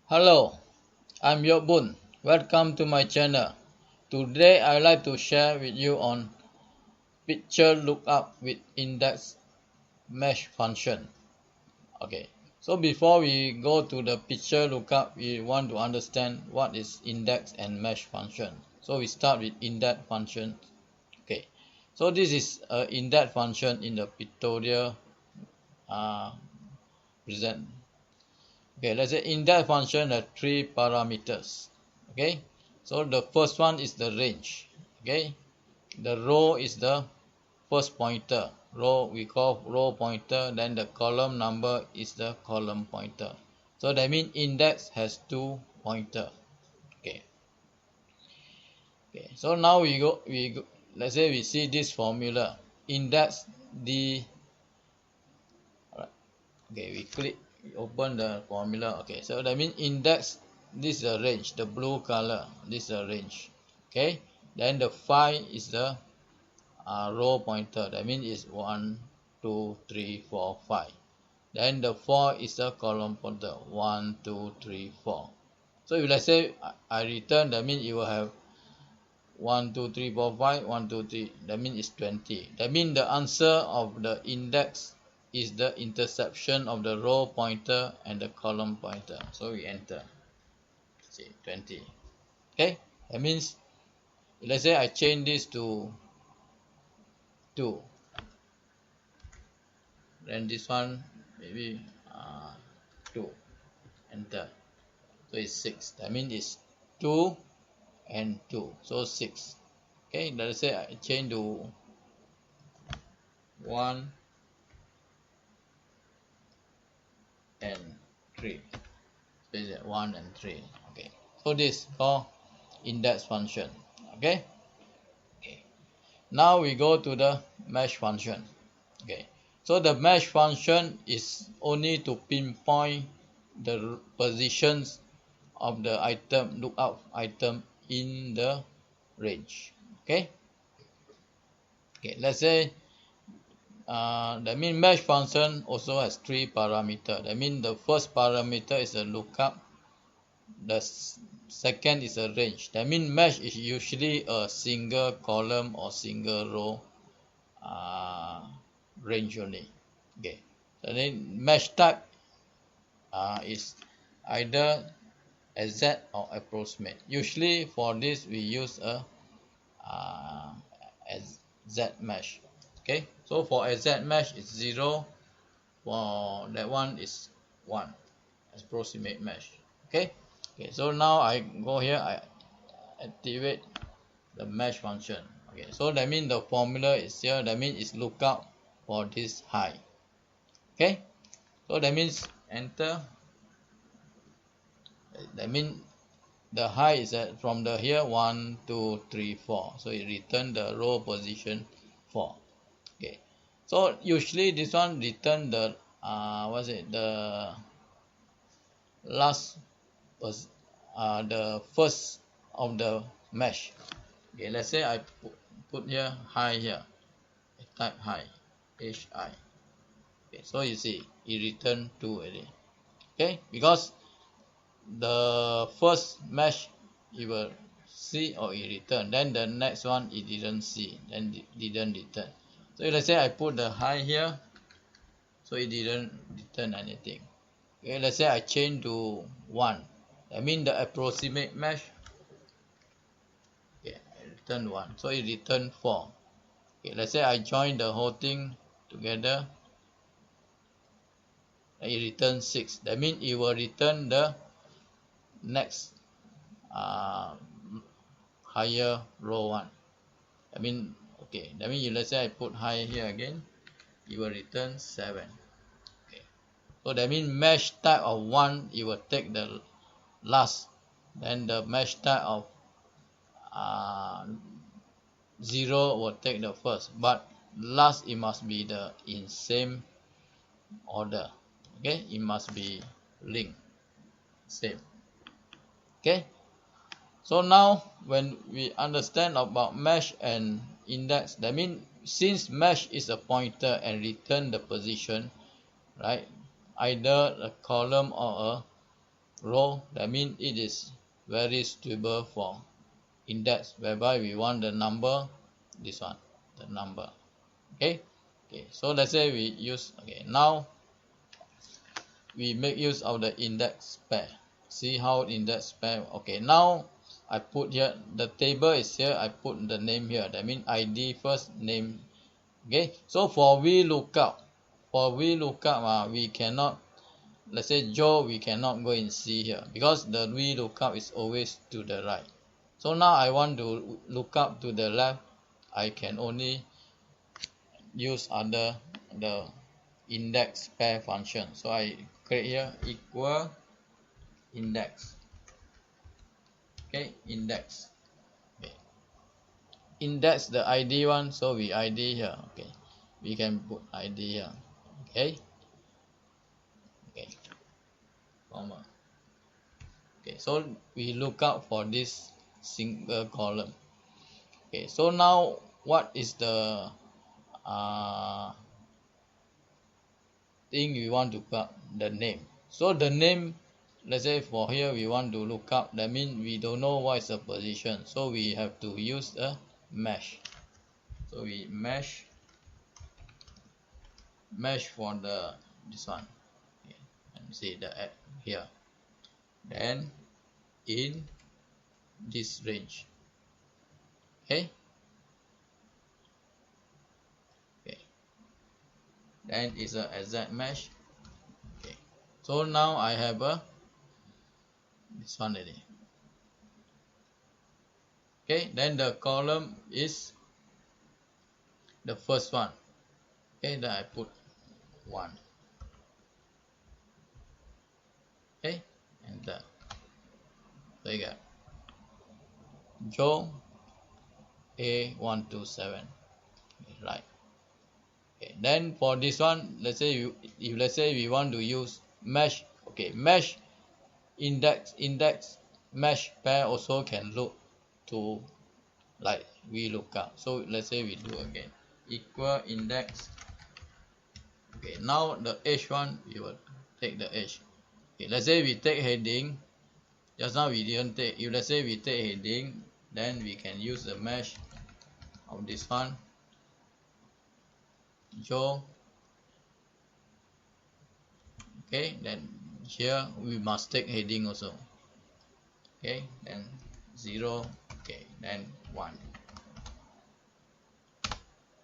Hello, I'm Yobun. Welcome to my channel. Today I'd like to share with you on picture lookup with index mesh function. Okay, so before we go to the picture lookup, we want to understand what is index and mesh function. So we start with index function. Okay, so this is an index function in the pictorial present. Okay, let's say index function has three parameters. Okay, so the first one is the range. Okay, the row is the first pointer. Row we call row pointer. Then the column number is the column pointer. So that means index has two pointer. Okay. Okay. So now we go. Let's say we see this formula. Index d. Alright. Okay. We click. We open the formula. Okay. So that means index. This is the range. The blue color. This is the range. Okay. Then the 5 is the row pointer. That means it's 1 2 3 4 5. Then the 4 is the column pointer. 1 2 3 4. So if let's say I return, that means you will have 1 2 3 4 5 1 2 3. That means it's 20. That means the answer of the index is the intersection of the row pointer and the column pointer. So we enter. See 20. Okay. That means let's say I change this to 2. Then this one maybe 2. Enter. So it's 6. That means it's 2 and 2. So 6. Okay, let's say I change to 1 and 3. So it's 1 and 3. Okay. So this is called index function. Okay. Okay. Now we go to the mesh function. Okay. So the mesh function is only to pinpoint the positions of the item, lookup item in the range. Okay. Okay. Let's say that means mesh function also has three parameters. That means the first parameter is a lookup. The second is a range. That means mesh is usually a single column or single row range only. Okay. So then mesh type is either exact or approximate. Usually for this we use a exact mesh. Okay. So for exact mesh it's 0. For that one is 1. Approximate mesh. Okay. Okay. So now I go here. I activate the mesh function. Okay. So that means the formula is here. That means it's lookup for this high. Okay. So that means enter. That means the high is from the here 1 2 3 4. So it return the row position 4. Okay. So usually this one return the the last was the first of the mesh. Okay, let's say I put here high here. I type high, hi. Okay, so you see it return 2 already. Okay, because the first mesh it will see or it return, then the next one it didn't see, then it didn't return. So let's say I put the high here, so it didn't return anything. Okay, let's say I change to 1. That means the approximate mesh. Okay, I return 1. So it return 4. Okay, let's say I join the whole thing together. It return 6. That means it will return the next higher row 1. I mean, okay. That means let's say I put high here again. It will return 7. Okay. So that means mesh type of 1, it will take the last. Then the mesh type of 0 will take the first. But last it must be the in same order. Okay. It must be linked. Same. Okay. So now when we understand about mesh and index, that means since mesh is a pointer and return the position, right? Either a column or row, that means it is very suitable for index, whereby we want the number, this one, the number. Okay, so let's say we use, now we make use of the index pair. See how index pair. Okay, now I put here the table is here, I put the name here, that means ID first, name. Okay, so for VLOOKUP, we cannot, let's say Joe, we cannot go and see here because the VLOOKUP is always to the right. So now I want to look up to the left, I can only use under the index pair function. So I create here equal index. Okay, index. Okay. Index the ID one, so we ID here. Okay, we can put ID here. Okay, comma. Okay, so we look out for this single column. Okay, so now what is the thing we want to look up? The name. So the name, let's say for here we want to look up, that means we don't know what is the position, so we have to use a mesh. So we mesh for the this one. Okay, and see the here, then in this range. Okay, then it's a exact mesh. Okay, so now I have a this one already. Okay, then the column is the first one. Okay, then I put 1. Okay, enter. So you got Joe A127. Right. Okay, then for this one, let's say let's say we want to use mesh. Okay, mesh index mesh pair also can look to like VLOOKUP. So let's say we do again equal index. Okay, now the edge one, we will take the edge. Okay, let's say we take heading. Just now we didn't take. If let's say we take heading, then we can use the mesh of this one. Joe. Okay, then here we must take heading also. Okay, then 0. Okay, then 1.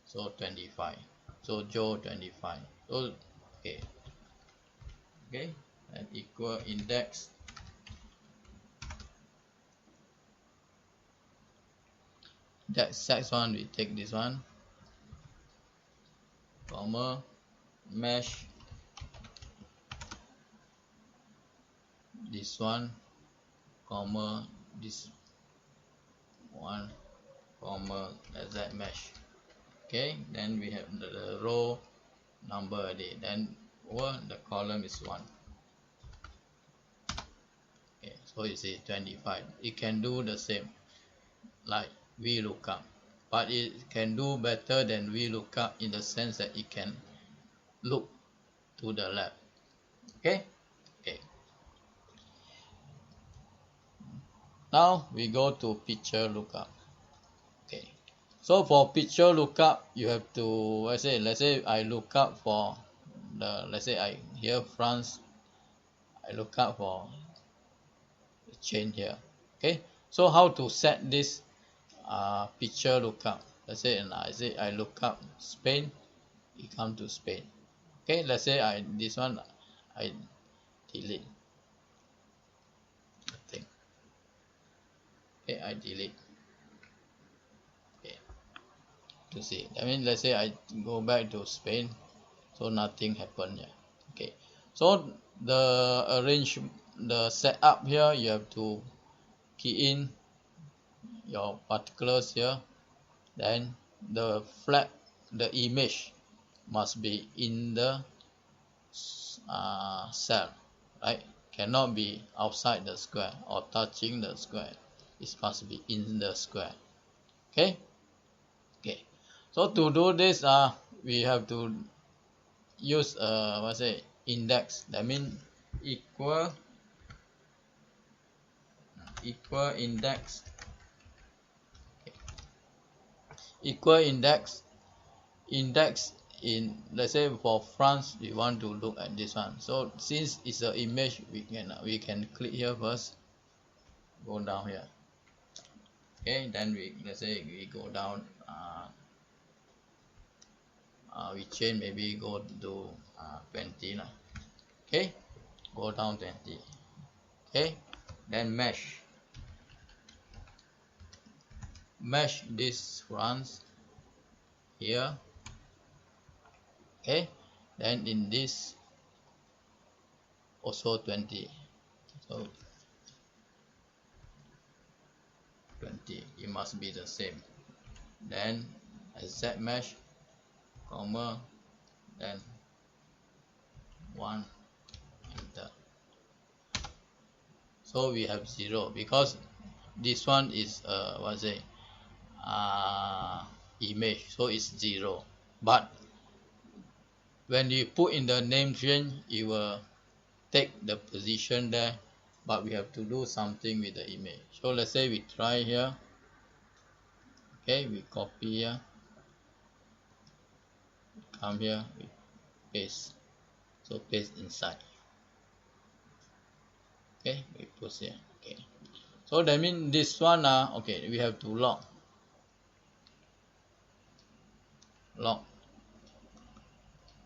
So 25. So Joe 25. So okay, and equal index. That next one we take this one, comma, mesh this one, comma, this one, comma, exact mesh. Okay, then we have the row number already, then the column is 1. Okay, so you see 25. It can do the same like VLOOKUP, but it can do better than VLOOKUP in the sense that it can look to the left. Okay. Now we go to picture lookup. Okay, so for picture lookup, you have to let's say I look up for the, let's say I here France, I look up for the chain here. Okay, so how to set this picture lookup? Let's say I look up Spain, it come to Spain. Okay, let's say this one I delete. Okay, I delete. Okay, to see. I mean, let's say I go back to Spain, so nothing happened here. Okay, so the setup here, you have to key in your particulars here. Then the flag, the image must be in the cell, right? Cannot be outside the square or touching the square. It must be in the square. Okay. So to do this, we have to use index. That means equal equal index, equal index, index in, let's say for France we want to look at this one. So since it's an image, we can click here first, go down here. Okay, then let's say we go down, we change, maybe go to 20 lah. Okay, go down 20. Okay, then mesh this runs here. Okay, then in this also 20, so 20, it must be the same. Then Z mesh, comma, then 1, enter. So we have 0 because this one is what's it, image, so it's 0. But when you put in the name range, it will take the position there, but we have to do something with the image. So let's say we try here. Okay, we copy here, come here, we paste, so paste inside. Okay, we put here. Okay, so that means this one, okay, we have to lock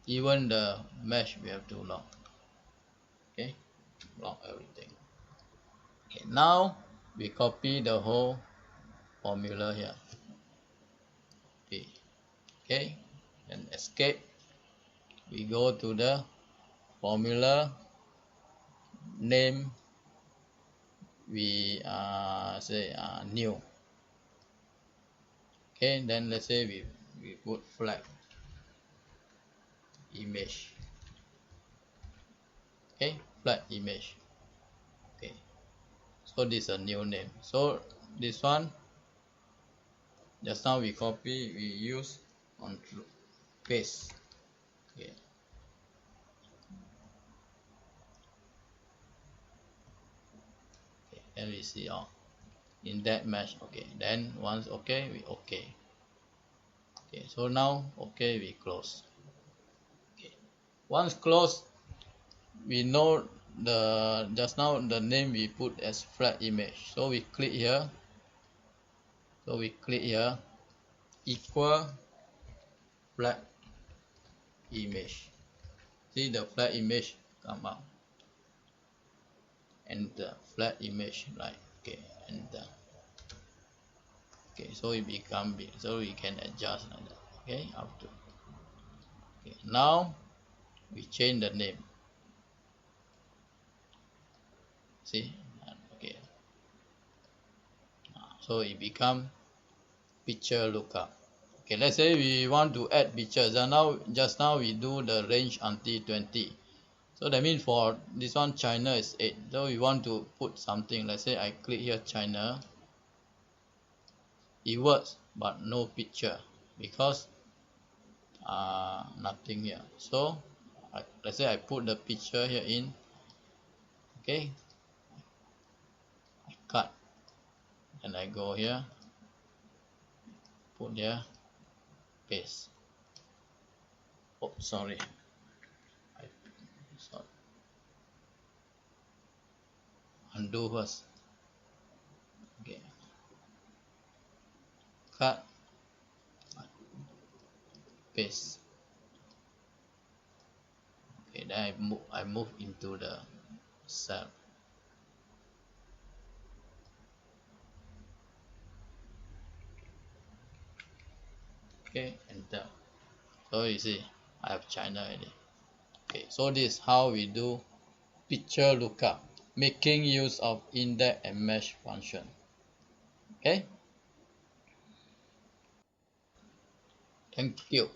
even the mesh, we have to lock. Okay, lock everything. Okay, now we copy the whole formula here. Okay, then escape, we go to the formula name, we say new. Okay, then let's say we put flag image. Okay, flag image. Okay, so this is a new name. So this one, just now we copy, we use Ctrl paste. Okay, then we see in that mesh. Okay, then once okay, we okay. Okay, so now okay, we close. Okay, once closed, we know the just now the name we put as flat image. So we click here. So we click here, equal flat image. See the flat image come up. Enter flat image, right? Okay, enter. Okay, so it become big, so we can adjust like that. Okay, up to. Okay, now we change the name. See, okay. So it become picture lookup. Okay, let's say we want to add pictures, and now just now we do the range until 20. So that means for this one, China is 8. So we want to put something. Let's say I click here China. It works, but no picture because nothing here. So let's say I put the picture here in. Okay, I cut and I go here, put here, paste. Oh, sorry. Undo first. Okay, cut, paste. Okay, then I move into the cell. Okay, enter. So you see, I have China already. Okay, so this is how we do picture lookup, making use of index and mesh function. Okay, thank you.